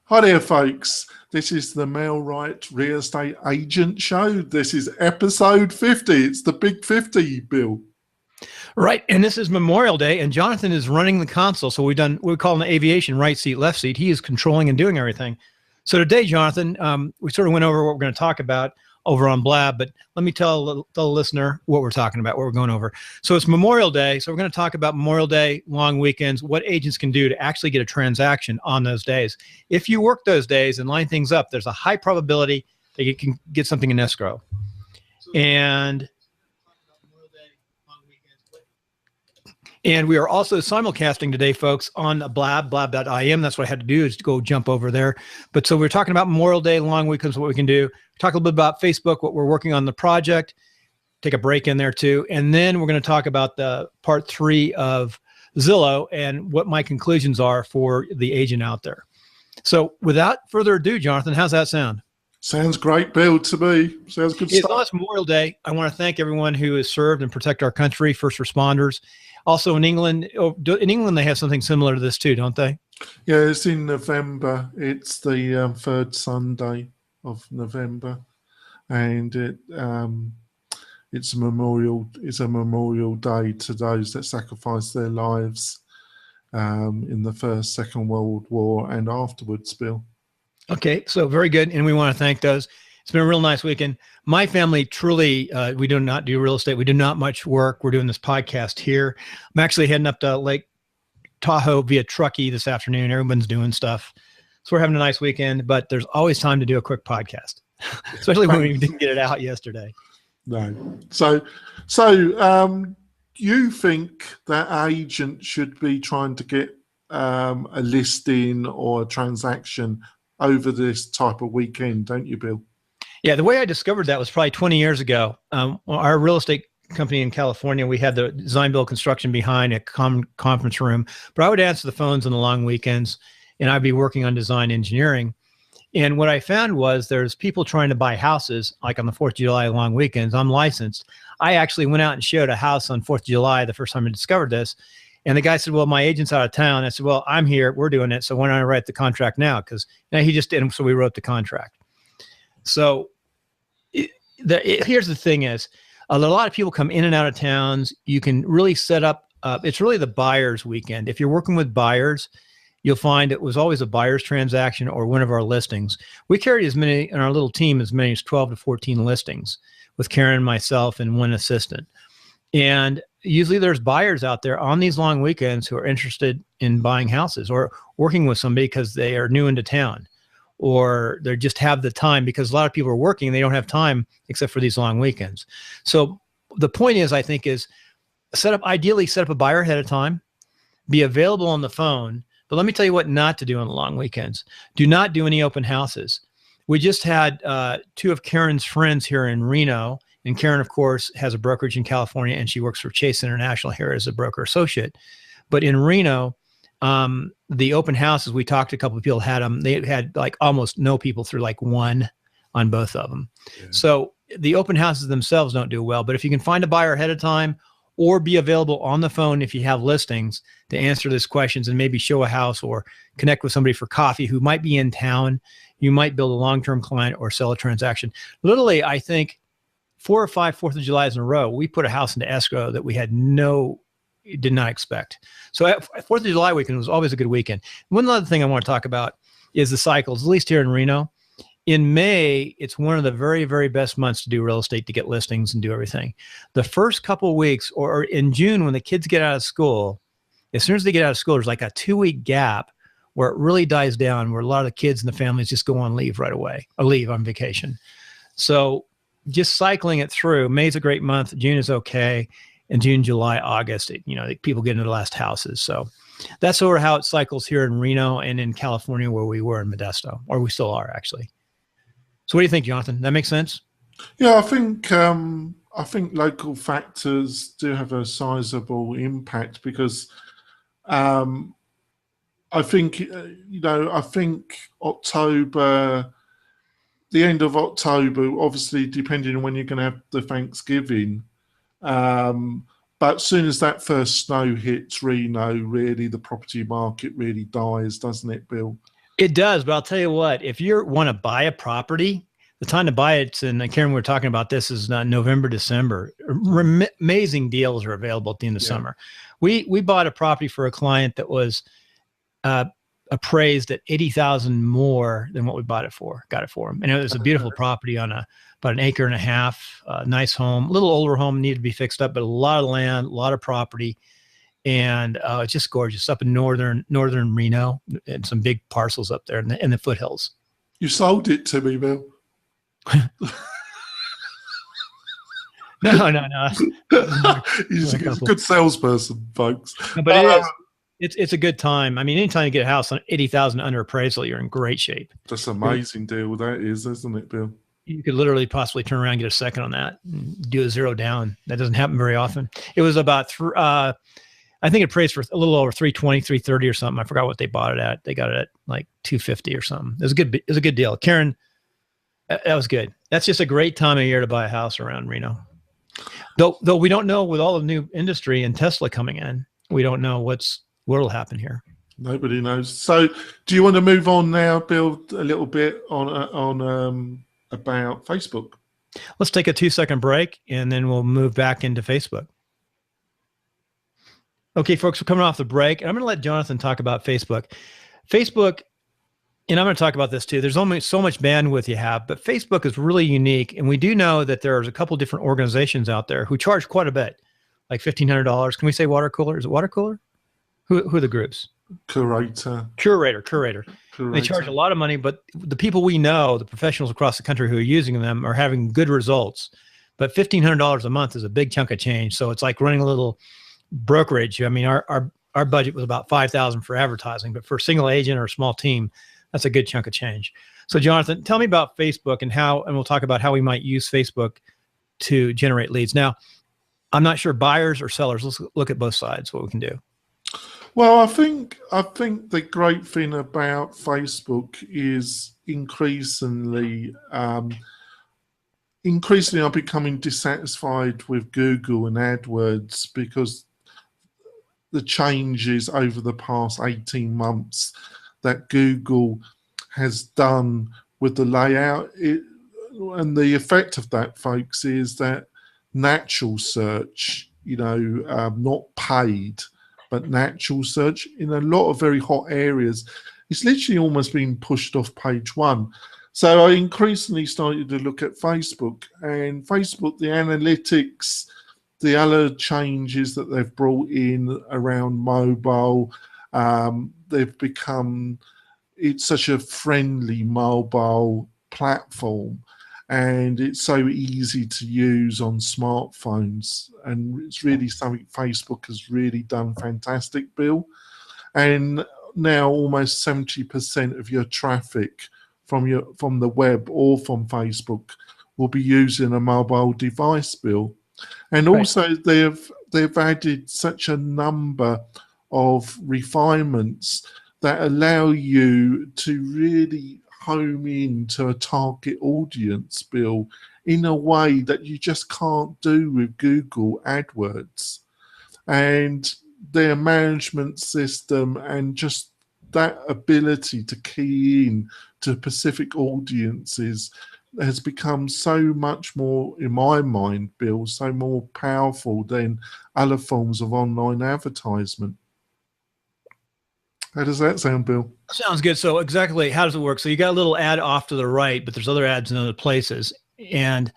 Hi there, folks. This is the Mail Right Real Estate Agent Show. This is episode 50. It's the big 50, Bill. Right. And this is Memorial Day, and Jonathan is running the console. So we call an aviation right seat, left seat. He is controlling and doing everything. So today, Jonathan, we sort of went over what we're going to talk about over on Blab, but let me tell the listener what we're talking about, what we're going over. So it's Memorial Day. So we're going to talk about Memorial Day, long weekends, what agents can do to actually get a transaction on those days. If you work those days and line things up, there's a high probability that you can get something in escrow. And we are also simulcasting today, folks, on blab.im. That's what I had to do, is to go jump over there. But so we're talking about Memorial Day, long weekends, what we can do. Talk a little bit about Facebook, what we're working on the project. Take a break in there too. And then we're going to talk about the part 3 of Zillow and what my conclusions are for the agent out there. So without further ado, Jonathan, how's that sound? Sounds great, Bill, to me. Sounds good stuff. It's Memorial Day. I want to thank everyone who has served and protect our country, first responders. Also in England, they have something similar to this too, don't they? Yeah, it's in November. It's the third Sunday of November, and it's a memorial day to those that sacrificed their lives in the First, Second World War and afterwards, Bill. Okay, so very good, and we want to thank those. It's been a real nice weekend. My family truly, we do not do real estate. We do not much work. We're doing this podcast here. I'm actually heading up to Lake Tahoe via Truckee this afternoon. Everyone's doing stuff. So we're having a nice weekend, but there's always time to do a quick podcast, especially when we didn't get it out yesterday. No. So you think that agent should be trying to get a listing or a transaction over this type of weekend, don't you, Bill? Yeah, the way I discovered that was probably 20 years ago. Our real estate company in California, we had the design build construction behind a conference room, but I would answer the phones on the long weekends, and I'd be working on design engineering. And what I found was there's people trying to buy houses, like on the 4th of July long weekends. I'm licensed. I actually went out and showed a house on 4th of July the first time I discovered this. And the guy said, well, my agent's out of town. I said, well, I'm here. We're doing it. So why don't I write the contract now? Because he just did. So we wrote the contract. So here's the thing is, a lot of people come in and out of towns. You can really set up, it's really the buyer's weekend. If you're working with buyers, you'll find it was always a buyer's transaction or one of our listings. We carried as many in our little team, as many as 12 to 14 listings with Karen, myself, and one assistant. And usually there's buyers out there on these long weekends who are interested in buying houses or working with somebody because they are new into town, or they just have the time, because a lot of people are working. They don't have time except for these long weekends. So the point is, I think, is ideally set up a buyer ahead of time, be available on the phone. But let me tell you what not to do on the long weekends. Do not do any open houses. We just had 2 of Karen's friends here in Reno, and Karen, of course, has a brokerage in California, and she works for Chase International here as a broker associate. But in Reno, the open houses, we talked to a couple of people had them. They had like almost no people through like 1 on both of them. Yeah. So the open houses themselves don't do well, but if you can find a buyer ahead of time or be available on the phone if you have listings to answer these questions and maybe show a house or connect with somebody for coffee who might be in town, you might build a long-term client or sell a transaction. Literally, I think 4 or 5 4th of Julys in a row, we put a house into escrow that we did not expect. So 4th of July weekend was always a good weekend. One other thing I want to talk about is the cycles, at least here in Reno. In May, it's one of the very, very best months to do real estate, to get listings and do everything. The first couple of weeks, or in June when the kids get out of school, as soon as they get out of school, there's like a 2-week gap where it really dies down, where a lot of the kids and the families just go on leave right away, or leave on vacation. So just cycling it through, May's a great month, June is okay. In June, July, August, people get into the last houses. So that's sort of how it cycles here in Reno and in California, where we were in Modesto, or we still are actually. So what do you think, Jonathan? That makes sense? Yeah, I think local factors do have a sizable impact, because I think October, the end of October, obviously depending on when you're going to have the Thanksgiving. But as soon as that first snow hits Reno, really the property market really dies, doesn't it, Bill? It does, but I'll tell you what, if you want to buy a property, the time to buy it, and Karen, we were talking about this, is November, December. Amazing deals are available at the end of summer. We bought a property for a client that was appraised at 80,000 more than what we got it for him. And it was a beautiful property on about an acre and a half, nice home, a little older home, needed to be fixed up, but a lot of land, a lot of property. And it's just gorgeous up in northern Reno, and some big parcels up there in the foothills. You sold it to me, Bill. No. He's a good salesperson, folks. No, but it's a good time. I mean, anytime you get a house on 80,000 under appraisal, you're in great shape. That's an amazing deal, that is, isn't it, Bill? You could literally possibly turn around and get a second on that and do a zero down. That doesn't happen very often. It was about I think it appraised for a little over 320, 330 or something. I forgot what they bought it at. They got it at like 250 or something. It was a good deal. Karen, that was good. That's just a great time of year to buy a house around Reno. Though we don't know, with all the new industry and Tesla coming in, we don't know what'll happen here. Nobody knows. So, do you want to move on now, Bill, a little bit on about Facebook? Let's take a 2-second break, and then we'll move back into Facebook. Okay, folks, we're coming off the break, and I'm going to let Jonathan talk about Facebook. Facebook, and I'm going to talk about this too. There's only so much bandwidth you have, but Facebook is really unique, and we do know that there's a couple different organizations out there who charge quite a bit, like $1,500. Can we say water cooler? Is it water cooler? Who are the groups? Curator. They charge a lot of money, but the people we know, the professionals across the country who are using them, are having good results. But $1,500 a month is a big chunk of change. So it's like running a little brokerage. I mean, our budget was about $5,000 for advertising, but for a single agent or a small team, that's a good chunk of change. So Jonathan, tell me about Facebook and we'll talk about how we might use Facebook to generate leads. Now, I'm not sure buyers or sellers. Let's look at both sides, what we can do. Well, I think the great thing about Facebook is increasingly I'm becoming dissatisfied with Google and AdWords because the changes over the past 18 months that Google has done with the layout. And the effect of that, folks, is that natural search, not paid, but natural search in a lot of very hot areas, it's literally almost been pushed off page one. So I increasingly started to look at Facebook, and Facebook, the analytics, the other changes that they've brought in around mobile, it's such a friendly mobile platform, and it's so easy to use on smartphones, and it's really something Facebook has really done fantastic, Bill. And now almost 70% of your traffic from the web or from Facebook will be using a mobile device, Bill. And also they've added such a number of refinements that allow you to really home in to a target audience, Bill, in a way that you just can't do with Google AdWords. And their management system and just that ability to key in to specific audiences has become so much more, in my mind, Bill, so more powerful than other forms of online advertisement. How does that sound, Bill? Sounds good. So exactly, how does it work? So you got a little ad off to the right, but there's other ads in other places. And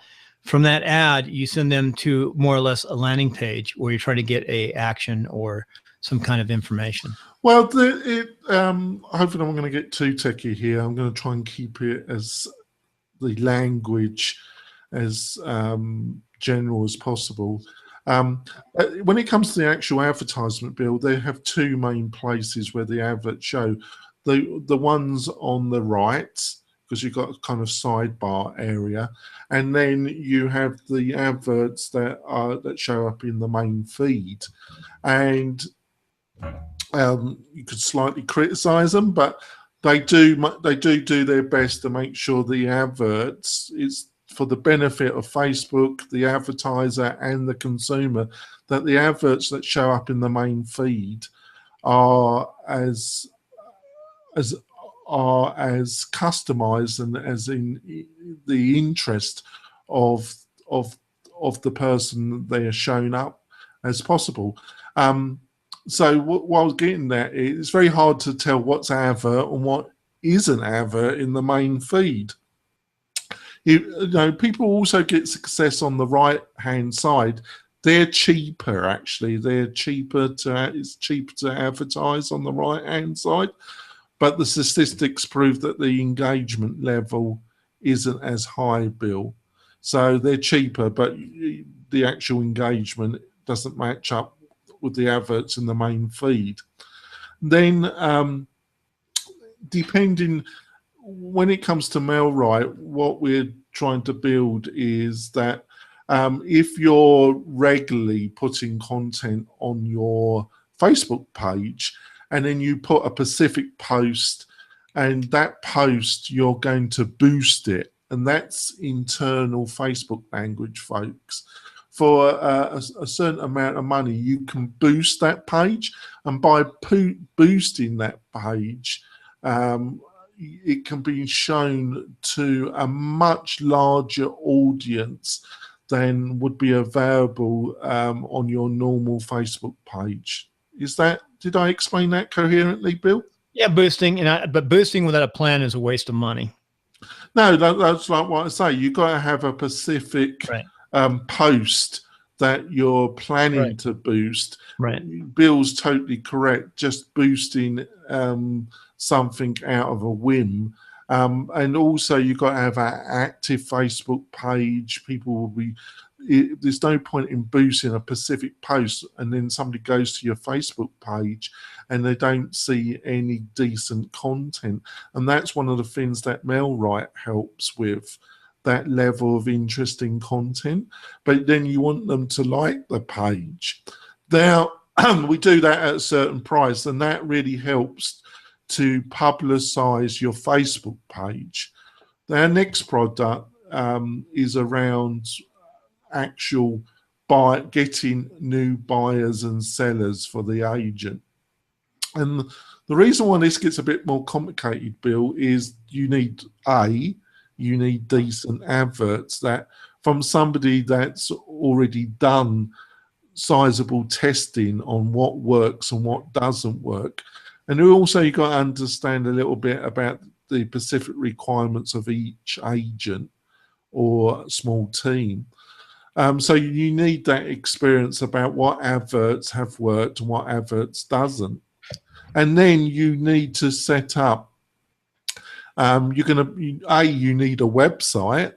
from that ad, you send them to more or less a landing page where you're trying to get a action or some kind of information. Well, hopefully I'm going to get too techie here. I'm going to try and keep it as the language as general as possible. When it comes to the actual advertisement, Bill, they have two main places where the adverts show. The ones on the right, because you've got a kind of sidebar area, and then you have the adverts that show up in the main feed. And you could slightly criticize them, but they do their best to make sure the adverts is for the benefit of Facebook, the advertiser, and the consumer, that the adverts that show up in the main feed are as are as customized and as in the interest of of of the person they are shown up as possible. So what I was getting at, it's very hard to tell what's advert and what isn't advert in the main feed. You know, people also get success on the right hand side. They're cheaper, actually. It's cheaper to advertise on the right hand side, but the statistics prove that the engagement level isn't as high, Bill. So they're cheaper, but the actual engagement doesn't match up with the adverts in the main feed. Then, depending, when it comes to MailRite, what we're trying to build is that if you're regularly putting content on your Facebook page and then you put a specific post, and that post you're going to boost it, and that's internal Facebook language, folks. For a certain amount of money, you can boost that page, and by boosting that page, it can be shown to a much larger audience than would be available on your normal Facebook page. Did I explain that coherently, Bill? Yeah, boosting, but boosting without a plan is a waste of money. No, that's like what I say. You've got to have a specific post that you're planning to boost. Right. Bill's totally correct. Just boosting something out of a whim. And also you've got to have an active Facebook page. People will be, there's no point in boosting a specific post and then somebody goes to your Facebook page and they don't see any decent content. And that's one of the things that MailRite helps with, that level of interesting content. But then you want them to like the page. Now, we do that at a certain price, and that really helps to publicize your Facebook page. Our next product is around actual getting new buyers and sellers for the agent. And the reason why this gets a bit more complicated, Bill, is you need decent adverts that from somebody that's already done sizable testing on what works and what doesn't work. And also you've got to understand a little bit about the specific requirements of each agent or small team. So you need that experience about what adverts have worked and what adverts doesn't. And then you need to set up, you need a website,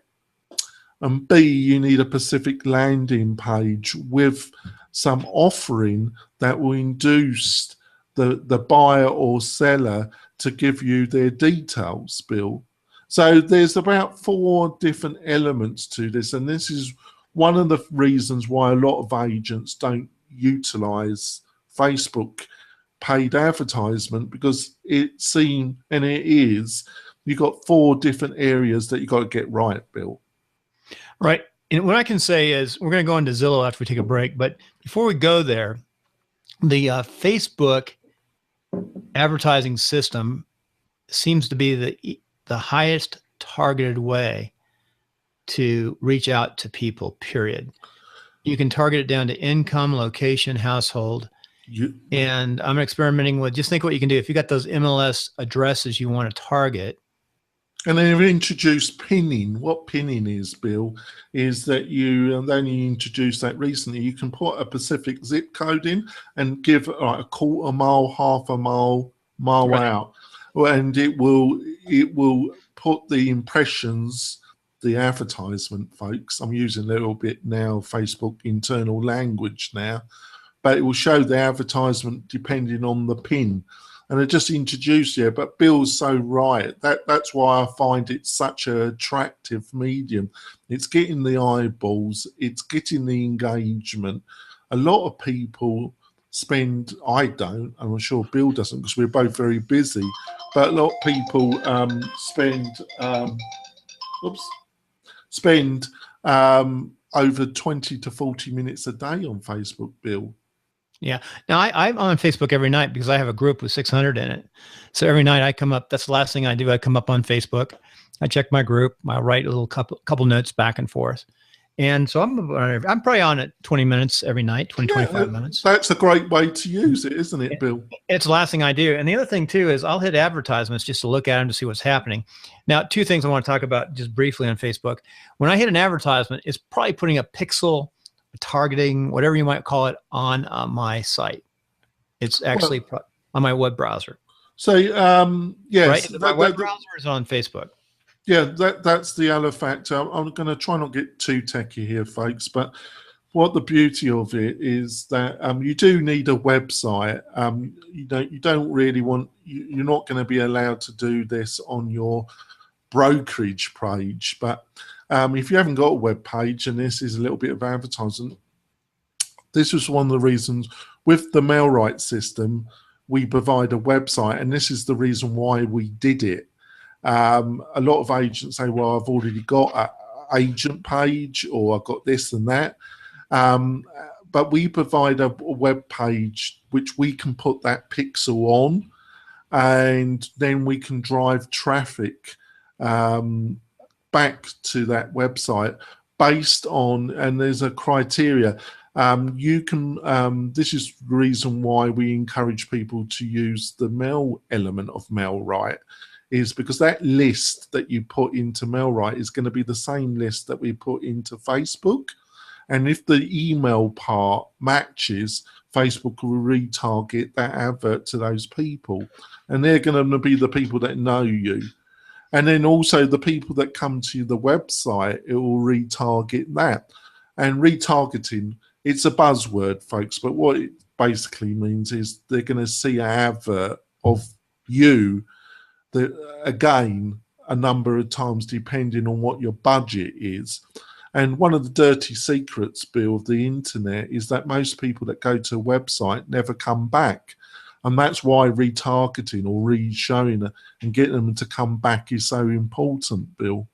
and B, you need a specific landing page with some offering that will induce the buyer or seller to give you their details, Bill. So there's about 4 different elements to this, and this is one of the reasons why a lot of agents don't utilize Facebook paid advertisement, because it's seen, and it is, you've got 4 different areas that you've got to get right, Bill. Right. And what I can say is we're going to go into Zillow after we take a break. But before we go there, the Facebook advertising system seems to be the highest targeted way to reach out to people, period. You can target it down to income, location, household. And I'm experimenting with, just think what you can do. If you got those MLS addresses you want to target. And they've introduced pinning. What pinning is, Bill, is that you, and then you introduced that recently, you can put a specific zip code in and give like a quarter mile, half a mile out. And it will put the impressions, the advertisement, folks. I'm using a little bit now Facebook internal language now, but it will show the advertisement depending on the pin. And I just introduced you, but Bill's so right. That's why I find it such an attractive medium. It's getting the eyeballs, it's getting the engagement. A lot of people spend, I don't, I'm sure Bill doesn't because we're both very busy, but a lot of people spend over 20 to 40 minutes a day on Facebook, Bill. Yeah. Now I'm on Facebook every night because I have a group with 600 in it. So every night I come up, that's the last thing I do. I come up on Facebook, I check my group, I write a little couple notes back and forth. And so I'm probably on it 20 minutes every night, 25 minutes. That's a great way to use it, isn't it, Bill? It's the last thing I do. And the other thing too is I'll hit advertisements just to look at them to see what's happening. Now, two things I want to talk about just briefly on Facebook. When I hit an advertisement, it's probably putting a pixel, targeting, whatever you might call it, on my site. It's actually on my web browser. So, yes. Right? Is it my web browser is on Facebook. Yeah, that's the other factor. I'm going to try not get too techy here, folks, but what the beauty of it is that you do need a website. You don't really want, you're not going to be allowed to do this on your brokerage page, but if you haven't got a web page, and this is a little bit of advertising, this was one of the reasons with the MailRite system, we provide a website, and this is the reason why we did it. A lot of agents say, well, I've already got an agent page, or I've got this and that. But we provide a web page which we can put that pixel on, and then we can drive traffic back to that website based on, and there's a criteria. You can, this is the reason why we encourage people to use the mail element of MailRite, is because that list that you put into MailRite is going to be the same list that we put into Facebook. And if the email part matches, Facebook will retarget that advert to those people. And they're going to be the people that know you. And then also the people that come to the website, it will retarget that. And retargeting, it's a buzzword, folks, but what it basically means is they're going to see an advert of you that, again, a number of times depending on what your budget is. And one of the dirty secrets, Bill, of the internet is that most people that go to a website never come back. And that's why retargeting or re-showing and getting them to come back is so important, Bill.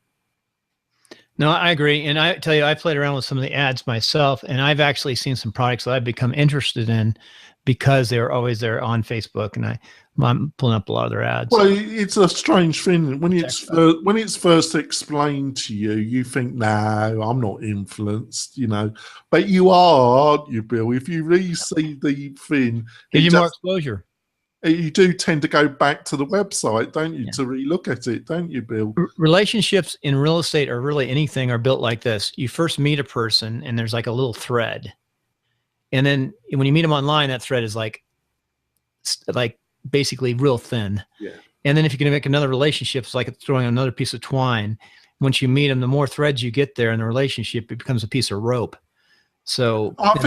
No, I agree. And I tell you, I played around with some of the ads myself, and I've actually seen some products that I've become interested in because they're always there on Facebook, and I'm pulling up a lot of their ads. Well, it's a strange thing. When it's first explained to you, you think, no, I'm not influenced, you know. But you are, aren't you, Bill? If you really see the thing, gives you more exposure. You do tend to go back to the website, don't you, to re-look at it, don't you, Bill? Relationships in real estate, or really anything, are built like this. You first meet a person, and there's like a little thread. And then when you meet them online, that thread is like basically real thin. Yeah. And then if you're going to make another relationship, it's like throwing another piece of twine. Once you meet them, the more threads you get there in the relationship, it becomes a piece of rope. So I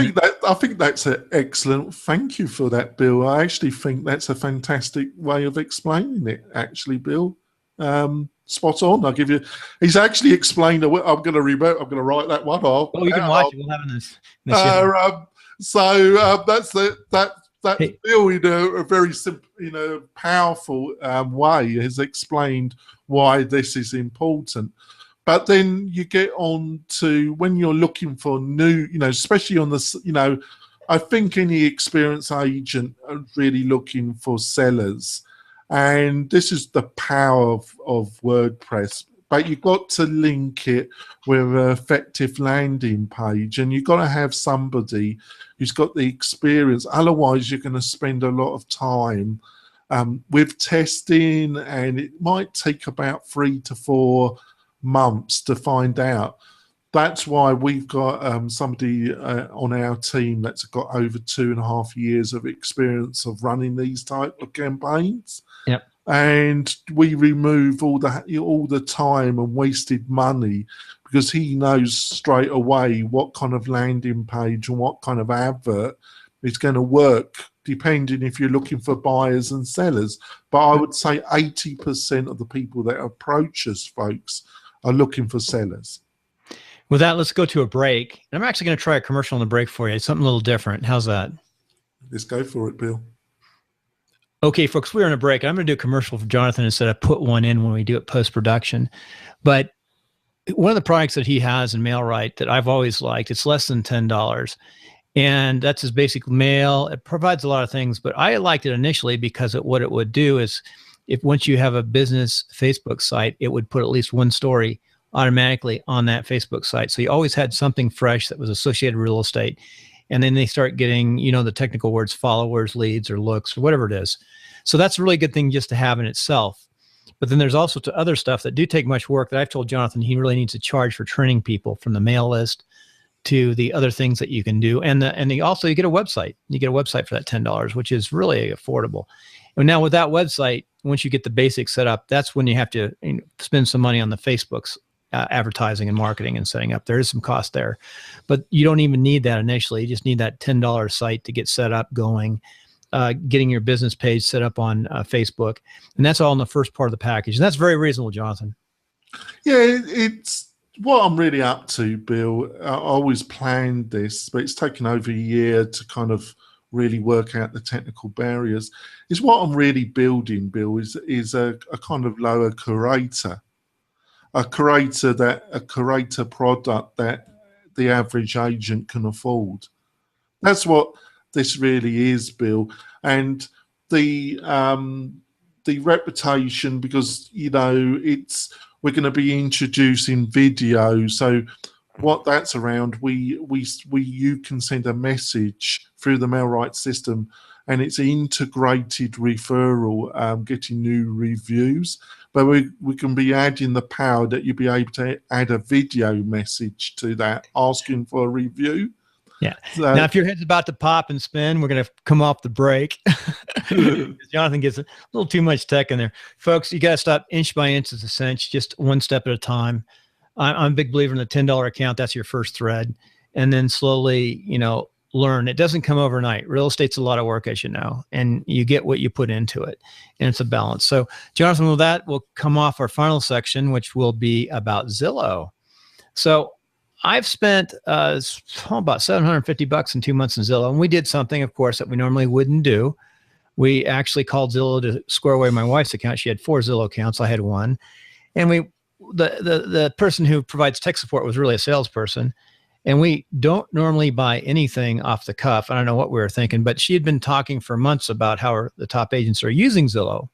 think that's an excellent. Thank you for that, Bill. I actually think that's a fantastic way of explaining it. Actually, Bill, spot on. I'll give you. He's actually explained. I'm going to write that one off. Oh, you can watch it. We'll have it in this. That's Bill in a very simple, powerful way has explained why this is important. But then you get on to when you're looking for new, especially on the, I think any experienced agent are really looking for sellers. And this is the power of WordPress. But you've got to link it with an effective landing page, and you've got to have somebody who's got the experience. Otherwise, you're going to spend a lot of time with testing, and it might take about 3 to 4 months to find out. That's why we've got somebody on our team that's got over 2.5 years of experience of running these type of campaigns. Yep. And we remove all the time and wasted money, because he knows straight away what kind of landing page and what kind of advert is going to work, depending if you're looking for buyers and sellers. But I would say 80% of the people that approach us, folks, are looking for sellers. With that, let's go to a break. And I'm actually going to try a commercial on the break for you. It's something a little different. How's that? Let's go for it, Bill. Okay, folks, we're on a break. I'm going to do a commercial for Jonathan instead of put one in when we do it post-production. But one of the products that he has in MailRite that I've always liked, it's less than $10. And that's his basic mail. It provides a lot of things, but I liked it initially because what it would do is, if once you have a business Facebook site, it would put at least one story automatically on that Facebook site. So you always had something fresh that was associated with real estate. And then they start getting, the technical words, followers, leads, or looks, or whatever it is. So that's a really good thing just to have in itself. But then there's also other stuff that do take much work that I've told Jonathan he really needs to charge for training people, from the mail list to the other things that you can do. And also you get a website. You get a website for that $10, which is really affordable. And now with that website, once you get the basics set up, that's when you have to spend some money on the Facebook's advertising and marketing and setting up. There is some cost there, but you don't even need that initially. You just need that $10 site to get set up going, getting your business page set up on Facebook. And that's all in the first part of the package. And that's very reasonable, Jonathan. Yeah, it's what I'm really up to, Bill. I always planned this, but it's taken over a year to kind of really work out the technical barriers. Is what I'm really building, Bill, is a kind of lower curator. A curator product that the average agent can afford. That's what this really is, Bill. And the reputation, because we're going to be introducing video. So what that's around, you can send a message through the MailRight system, and it's integrated referral, getting new reviews. But we can be adding the power that you'll be able to add a video message to that, asking for a review. Yeah. So, now, if your head's about to pop and spin, we're going to come off the break. Jonathan gets a little too much tech in there. Folks, you got to stop inch by inch as a cinch, just one step at a time. I'm a big believer in the $10 account. That's your first thread. And then slowly, learn. It doesn't come overnight. Real estate's a lot of work, as you know, and you get what you put into it, and it's a balance. So, Jonathan, with that, we'll come off our final section, which will be about Zillow. So I've spent about $750 in 2 months in Zillow, and we did something, of course, that we normally wouldn't do. We actually called Zillow to square away my wife's account. She had 4 Zillow accounts. I had 1. And the person who provides tech support was really a salesperson. And we don't normally buy anything off the cuff. I don't know what we were thinking, but she had been talking for months about how the top agents are using Zillow.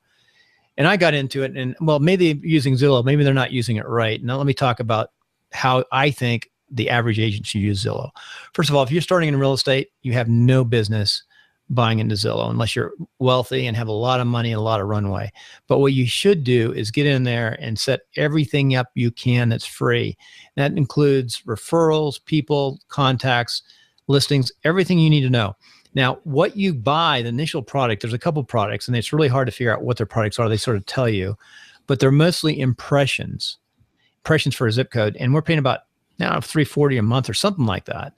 And I got into it, and maybe they're using Zillow, maybe they're not using it right. Now let me talk about how I think the average agent should use Zillow. First of all, if you're starting in real estate, you have no business buying into Zillow unless you're wealthy and have a lot of money and a lot of runway. But what you should do is get in there and set everything up you can that's free. That includes referrals, people, contacts, listings, everything you need to know. Now, what you buy, the initial product, there's a couple products, and it's really hard to figure out what their products are. They sort of tell you, but they're mostly impressions for a zip code. And we're paying about now $340 a month or something like that.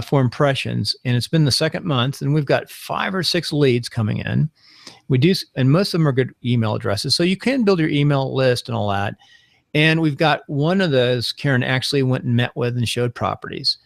For impressions, and it's been the second month, and we've got 5 or 6 leads coming in. We do, and most of them are good email addresses, so you can build your email list and all that. And we've got one of those Karen actually went and met with and showed properties.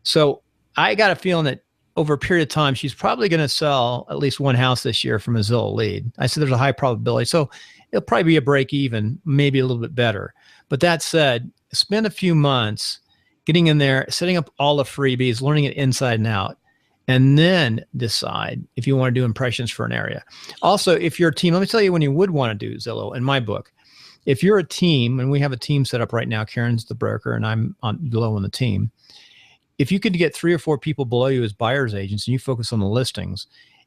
So I got a feeling that over a period of time, she's probably going to sell at least 1 house this year from a Zillow lead. I said there's a high probability, so it'll probably be a break even, maybe a little bit better. But that said, spend a few months getting in there, setting up all the freebies, learning it inside and out, and then decide if you want to do impressions for an area. Also, if you're a team, let me tell you when you would want to do Zillow in my book. If you're a team, and we have a team set up right now, Karen's the broker and I'm below on the team. If you could get 3 or 4 people below you as buyer's agents and you focus on the listings,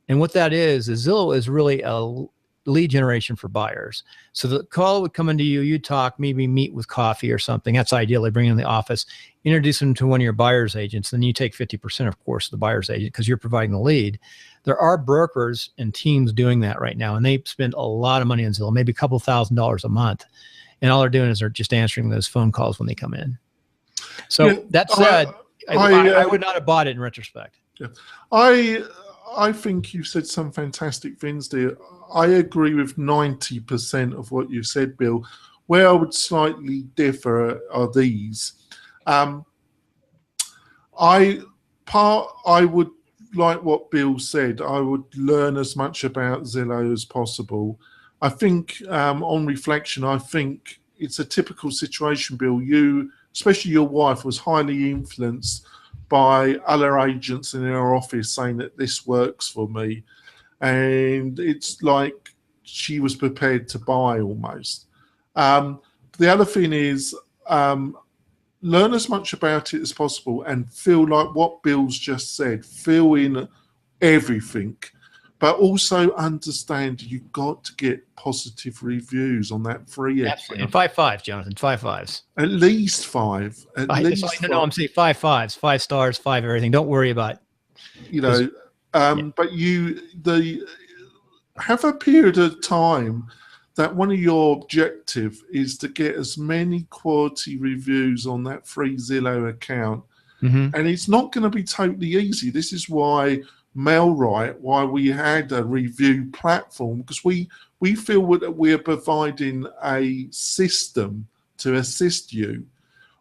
and what that is Zillow is really a lead generation for buyers. So the call would come into you, you talk, maybe meet with coffee or something. That's ideally bring them in the office, introduce them to one of your buyer's agents. Then you take 50%, of course, of the buyer's agent because you're providing the lead. There are brokers and teams doing that right now, and they spend a lot of money on Zillow, maybe a couple $1,000s a month. And all they're doing is they're just answering those phone calls when they come in. So yeah, that said, I would not have bought it in retrospect. Yeah. I think you said some fantastic things there. I agree with 90% of what you said, Bill. Where I would slightly differ are these. I would, like what Bill said, I would learn as much about Zillow as possible. I think on reflection, I think it's a typical situation, Bill. You, especially your wife, was highly influenced by other agents in our office saying that this works for me. And it's like she was prepared to buy almost. The other thing is learn as much about it as possible and feel like what Bill's just said, fill in everything, but also understand you've got to get positive reviews on that free Absolutely. And 5 5s, Jonathan, 5 5s. At least 5. No, I'm saying 5 5s, 5 stars, 5 everything. Don't worry about it. But have a period of time that one of your objective is to get as many quality reviews on that free Zillow account. And it's not going to be totally easy. This is why Mailrite, why we had a review platform, because we feel that we're providing a system to assist you,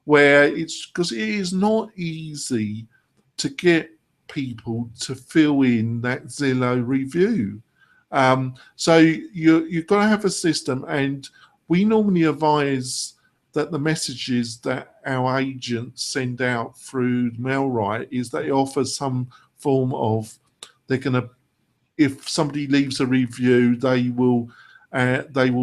where it's because it is not easy to get people to fill in that Zillow review. So you've got to have a system, and we normally advise that the messages that our agents send out through Mailrite is that it offers some form of, they're going to, if somebody leaves a review, they will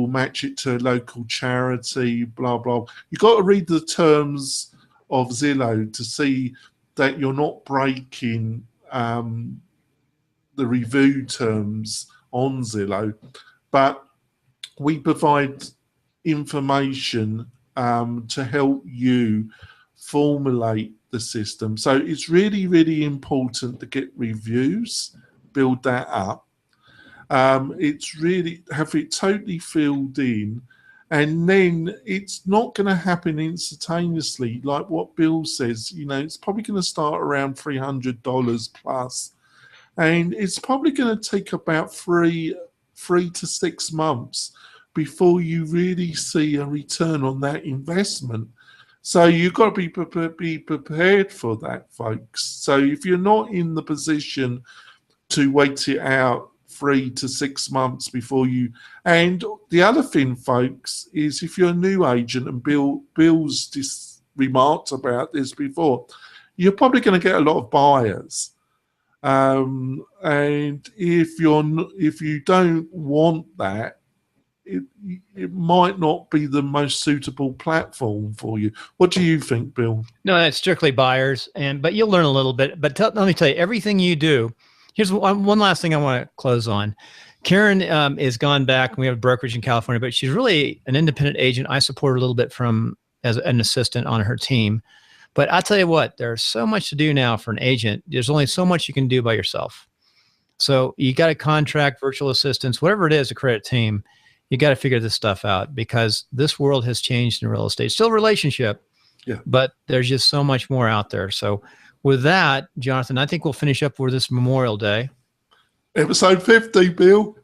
match it to a local charity, blah, blah. You've got to read the terms of Zillow to see that you're not breaking the review terms on Zillow, but we provide information to help you formulate the system. So it's really, really important to get reviews, build that up. It's really have it totally filled in, and then it's not going to happen instantaneously. Like what Bill says, it's probably going to start around $300 plus. And it's probably going to take about 3 to 6 months before you really see a return on that investment. So you've got to be prepared for that, folks. So if you're not in the position to wait it out 3 to 6 months before you, and the other thing, folks, is if you're a new agent, and Bill's remarked about this before, you're probably going to get a lot of buyers. And if you don't want that, it might not be the most suitable platform for you. What do you think, Bill? No, that's strictly buyers, but you'll learn a little bit. But let me tell you, everything you do. Here's one last thing I want to close on. Karen is gone back, and we have a brokerage in California, but she's really an independent agent. I support her a little bit as an assistant on her team. But I'll tell you what, there's so much to do now for an agent. There's only so much you can do by yourself. So you got to contract virtual assistants, whatever it is, to create a team. You got to figure this stuff out, because this world has changed in real estate. Still relationship, but there's just so much more out there. So with that, Jonathan, I think we'll finish up with this Memorial Day. Episode 50, Bill.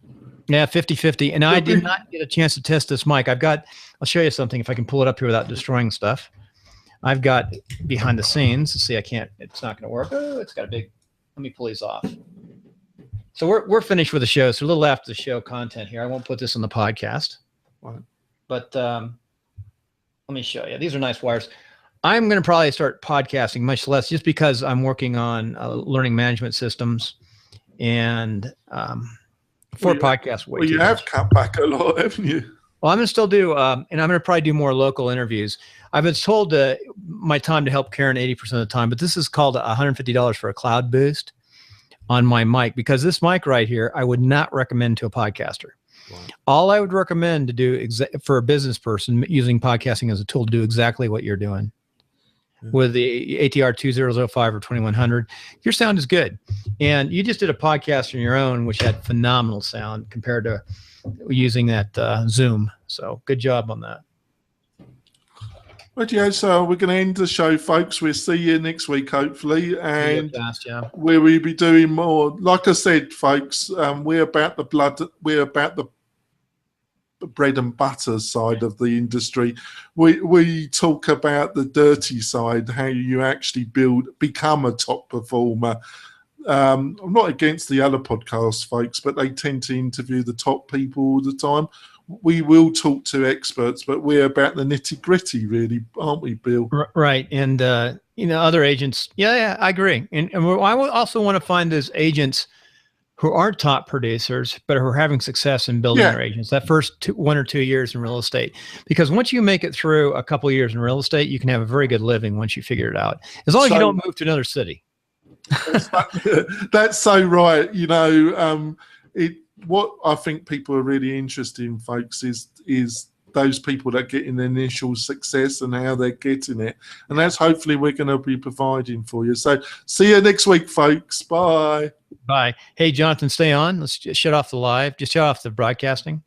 Yeah, 50-50. And I did not get a chance to test this mic. I'll show you something if I can pull it up here without destroying stuff. I've got behind the scenes. See, it's not going to work. Oh, it's got a big, let me pull these off. So we're finished with the show. So a little after the show content here. I won't put this on the podcast. Right. But let me show you. These are nice wires. I'm going to probably start podcasting much less, just because I'm working on learning management systems and podcasts. Well, you have cut back a lot, haven't you? Well, I'm going to still do, and I'm going to probably do more local interviews. I've been told my time to help Karen 80% of the time, but this is called $150 for a cloud boost on my mic, because this mic right here, I would not recommend to a podcaster. Wow. All I would recommend to do for a business person using podcasting as a tool to do exactly what you're doing. With the ATR 2005 or 2100, your sound is good. And you just did a podcast on your own, which had phenomenal sound compared to using that Zoom. So good job on that. Right, yeah, so we're going to end the show, folks. We'll see you next week, hopefully. And where we'll be doing more. Like I said, folks, we're about the bread and butter side of the industry. We talk about the dirty side, how you actually become a top performer. I'm not against the other podcasts, folks, but they tend to interview the top people all the time. we will talk to experts, but we're about the nitty gritty, really, aren't we, Bill? Right. And, other agents. Yeah, I agree. And I would also want to find those agents who aren't top producers, but who are having success in building their agents that first 1 or 2 years in real estate. Because once you make it through a couple of years in real estate, you can have a very good living once you figure it out, as long as you don't move to another city. That's so right. What I think people are really interested in, folks, is those people that get in the initial success and how they're getting it. And that's hopefully we're going to be providing for you. So see you next week, folks. Bye. Bye. Hey, Jonathan, stay on. Let's just shut off the live. Just shut off the broadcasting.